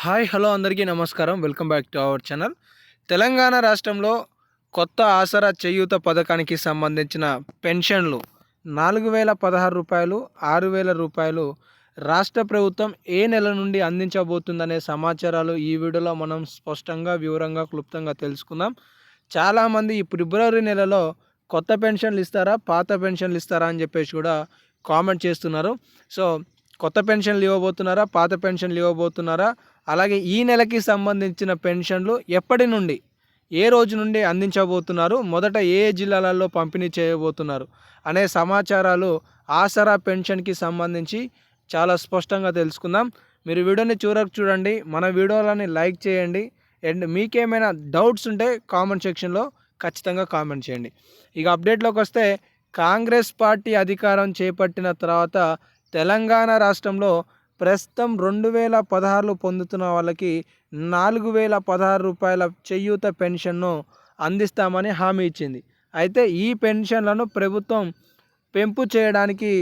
Hi hello అందరికీ నమస్కారం. Welcome back to our channel. Telangana రాష్ట్రంలో కొత్త ఆసరా చేయూత పథకానికి సంబంధించిన పెన్షన్లు 4016 రూపాయలు, 6000 రూపాయలు రాష్ట్ర ప్రభుత్వం ఏ నెల నుండి అందించబోతుందనే సమాచారాలు ఈ వీడియోలో మనం స్పష్టంగా, వివరంగా, క్లుప్తంగా తెలుసుకుందాం. చాలామంది ఈ ఫిబ్రవరి నెలలో కొత్త పెన్షన్లు ఇస్తారా, పాత పెన్షన్లు ఇస్తారా అని చెప్పేసి కూడా కామెంట్ చేస్తున్నారు. సో కొత్త పెన్షన్లు ఇవ్వబోతున్నారా, పాత పెన్షన్లు ఇవ్వబోతున్నారా, అలాగే ఈ నెలకి సంబంధించిన పెన్షన్లు ఎప్పటి నుండి, ఏ రోజు నుండి అందించబోతున్నారు, మొదట ఏ జిల్లాలలో పంపిణీ చేయబోతున్నారు అనే సమాచారాలు ఆసరా పెన్షన్కి సంబంధించి చాలా స్పష్టంగా తెలుసుకుందాం. మీరు వీడియోని చూడండి, మన వీడియోలని లైక్ చేయండి. అండ్ మీకేమైనా డౌట్స్ ఉంటే కామెంట్ సెక్షన్లో ఖచ్చితంగా కామెంట్ చేయండి. ఇక అప్డేట్లోకి వస్తే, కాంగ్రెస్ పార్టీ అధికారం చేపట్టిన తర్వాత తెలంగాణ రాష్ట్రంలో ప్రస్తుతం 2016 పొందుతున్న వాళ్ళకి 4016 రూపాయల చేయూత పెన్షన్ను అందిస్తామని హామీ ఇచ్చింది. అయితే ఈ పెన్షన్లను ప్రభుత్వం పెంపు చేయడానికి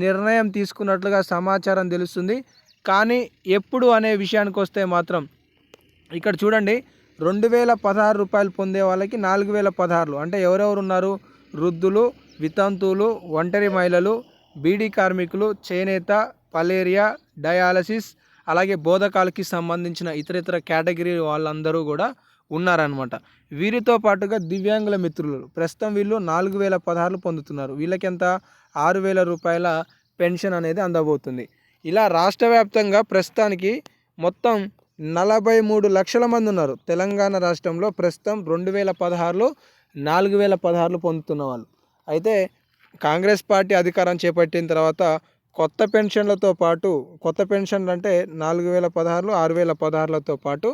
నిర్ణయం తీసుకున్నట్లుగా సమాచారం తెలుస్తుంది. కానీ ఎప్పుడు అనే విషయానికి వస్తే మాత్రం ఇక్కడ చూడండి, 2016 రూపాయలు పొందే వాళ్ళకి 4016, అంటే ఎవరెవరు ఉన్నారు? వృద్ధులు, వితంతువులు, ఒంటరి మహిళలు, బీడీ కార్మికులు, చేనేత, పలేరియా, డయాలసిస్, అలాగే బోధకాలకి సంబంధించిన ఇతర కేటగిరీ వాళ్ళందరూ కూడా ఉన్నారనమాట. వీరితో పాటుగా దివ్యాంగుల మిత్రులు ప్రస్తుతం వీళ్ళు 4016 పొందుతున్నారు. వీళ్ళకి ఎంత? 6000 రూపాయల పెన్షన్ అనేది అందబోతుంది. ఇలా రాష్ట్ర వ్యాప్తంగా ప్రస్తుతానికి మొత్తం 43 లక్షల మంది ఉన్నారు. తెలంగాణ రాష్ట్రంలో ప్రస్తుతం 2016లో 4016 పొందుతున్న వాళ్ళు. అయితే కాంగ్రెస్ పార్టీ అధికారం చేపట్టిన తర్వాత కొత్త పెన్షన్లతో పాటు, కొత్త పెన్షన్లు అంటే 4016, 6016లతో పాటు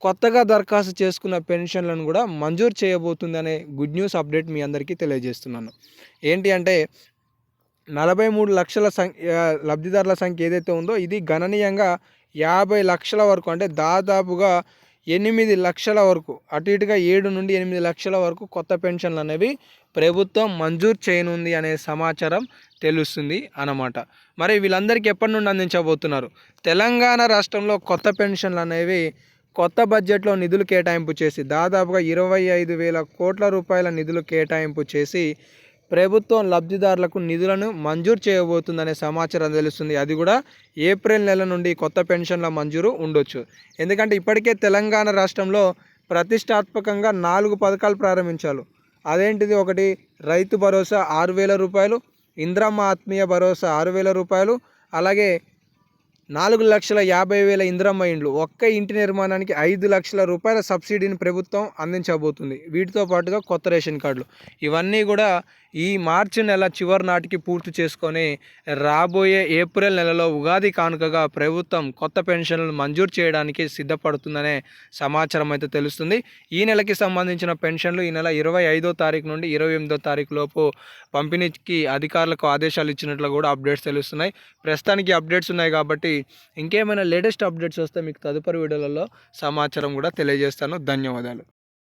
కొత్తగా దరఖాస్తు చేసుకున్న పెన్షన్లను కూడా మంజూరు చేయబోతుందనే గుడ్ న్యూస్ అప్డేట్ మీ అందరికీ తెలియజేస్తున్నాను. ఏంటి అంటే 43 లక్షల లబ్ధిదారుల సంఖ్య ఏదైతే ఉందో ఇది గణనీయంగా 50 లక్షల వరకు, అంటే దాదాపుగా 8 లక్షల వరకు, అటు ఇటుగా 7 నుండి 8 లక్షల వరకు కొత్త పెన్షన్లు అనేవి ప్రభుత్వం మంజూరు చేయనుంది అనే సమాచారం తెలుస్తుంది అన్నమాట. మరి వీళ్ళందరికీ ఎప్పటి నుండి అందించబోతున్నారు? తెలంగాణ రాష్ట్రంలో కొత్త పెన్షన్లు అనేవి కొత్త బడ్జెట్లో నిధులు కేటాయింపు చేసి దాదాపుగా 25,000 కోట్ల రూపాయల నిధులు కేటాయింపు చేసి ప్రభుత్వం లబ్ధిదారులకు నిధులను మంజూరు చేయబోతుందనే సమాచారం తెలుస్తుంది. అది కూడా ఏప్రిల్ నెల నుండి కొత్త పెన్షన్ల మంజూరు ఉండొచ్చు. ఎందుకంటే ఇప్పటికే తెలంగాణ రాష్ట్రంలో ప్రతిష్టాత్మకంగా 4 పథకాలు ప్రారంభించారు. అదేంటిది? ఒకటి రైతు భరోసా 6000 రూపాయలు, ఇంద్రమ్మ ఆత్మీయ భరోసా 6000 రూపాయలు, అలాగే 4,50,000 ఇంద్రమ్మ ఇండ్లు, ఒక్క ఇంటి నిర్మాణానికి 5 లక్షల రూపాయల సబ్సిడీని ప్రభుత్వం అందించబోతుంది. వీటితో పాటుగా కొత్త రేషన్ కార్డులు, ఇవన్నీ కూడా ఈ మార్చి నెల చివరి నాటికి పూర్తి చేసుకొని రాబోయే ఏప్రిల్ నెలలో ఉగాది కానుకగా ప్రభుత్వం కొత్త పెన్షన్లను మంజూరు చేయడానికి సిద్ధపడుతుందనే సమాచారం అయితే తెలుస్తుంది. ఈ నెలకి సంబంధించిన పెన్షన్లు ఈ నెల 25వ తారీఖు నుండి 28వ తారీఖు లోపు పంపిణీకి అధికారులకు ఆదేశాలు ఇచ్చినట్లు కూడా అప్డేట్స్ తెలుస్తున్నాయి. ప్రస్తుతానికి అప్డేట్స్ ఉన్నాయి కాబట్టి ఇంకేమైనా లేటెస్ట్ అప్డేట్స్ వస్తే మీకు తదుపరి వీడియోలలో సమాచారం కూడా తెలియజేస్తాను. ధన్యవాదాలు.